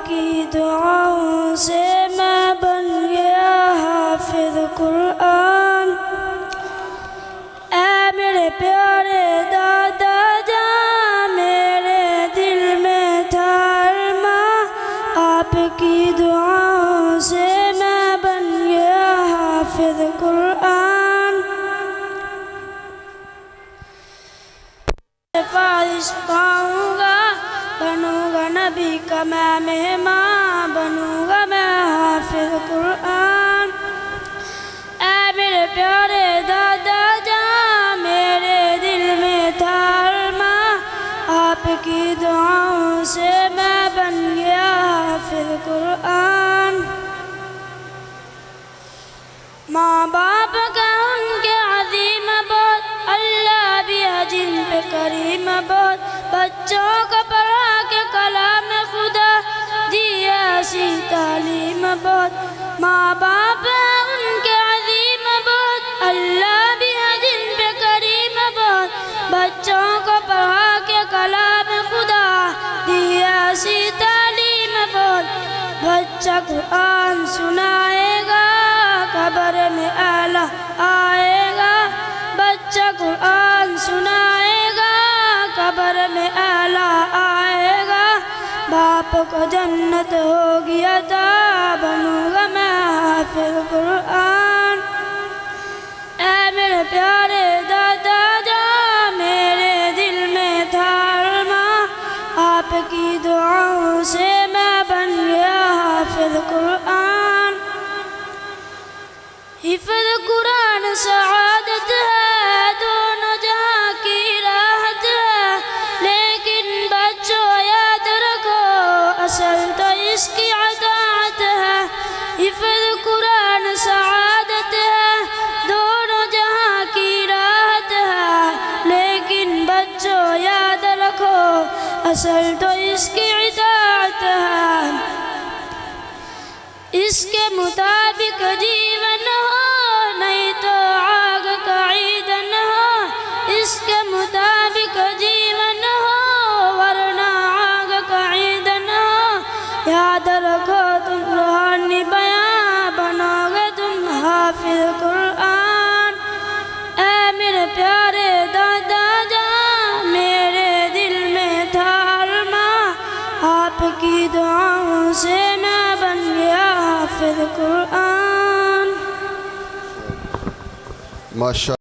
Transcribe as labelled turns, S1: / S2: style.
S1: کی دعاؤں سے میں بن گیا حافظ قرآن۔ اے میرے پیارے دادا جان، میرے دل میں تھا ارماں، آپ کی دعاؤں سے میں بن گیا حافظ قرآن۔ سفارش پاؤں گا، بنوں گا نبی کا میں مہمان، بنوں گا میں حافظ قرآن۔ اے میرے پیارے دادا جان، میرے دل میں تھا ارماں، آپ کی دعاؤں سے میں بن گیا حافظ قرآن۔ ماں باپ کا ان کے عظیم بہت، اللہ بھی ہے جن پہ کریم بہت، بچوں کو پڑھا کے کلام خدا دی ایسی تعلیم بہت۔ ماں باپ ان کے عظیم بہت، اللہ بھی ہے جن پہ کریم بہت، بچوں کو پڑھا کے کلام خدا دی ایسی تعلیم بہت۔ بچہ قرآن سنائے گا، قبر میں اعلیٰ آئے گا، بچہ قرآن سنائے گا، قبر میں اعلیٰ آئے گا، باپ کو جنت ہوگی عطا، بنوں گا میں حافظ قرآن۔ اے میرے پیارے دادا جان، میرے دل میں تھا ارماں، آپ کی دعاؤں سے میں بن گیا حافظ قرآن۔ حفظ قرآن سعادت ہے، دونوں جہاں کی راحت ہے، لیکن بچوں یاد رکھو اصل تو اس کی اطاعت ہے۔ حفظ قرآن سعادت ہے، دونوں جہاں کی راحت ہے، لیکن بچوں یاد رکھو اصل تو اس کی اطاعت ہے۔ اس کے مطابق جیون ہو، نہیں تو آگ کا ایندھن ہو، اس کے مطابق جیون ہو، ورنہ آگ کا ایندھن ہو۔ یاد رکھو تم روحانی بیان، بنو گے تم حافظ قرآن۔ اے میرے پیارے دادا جان، میرے دل میں تھا ارماں، آپ کی دعاؤں سے میں بن گیا حافظ قرآن۔
S2: ماشاء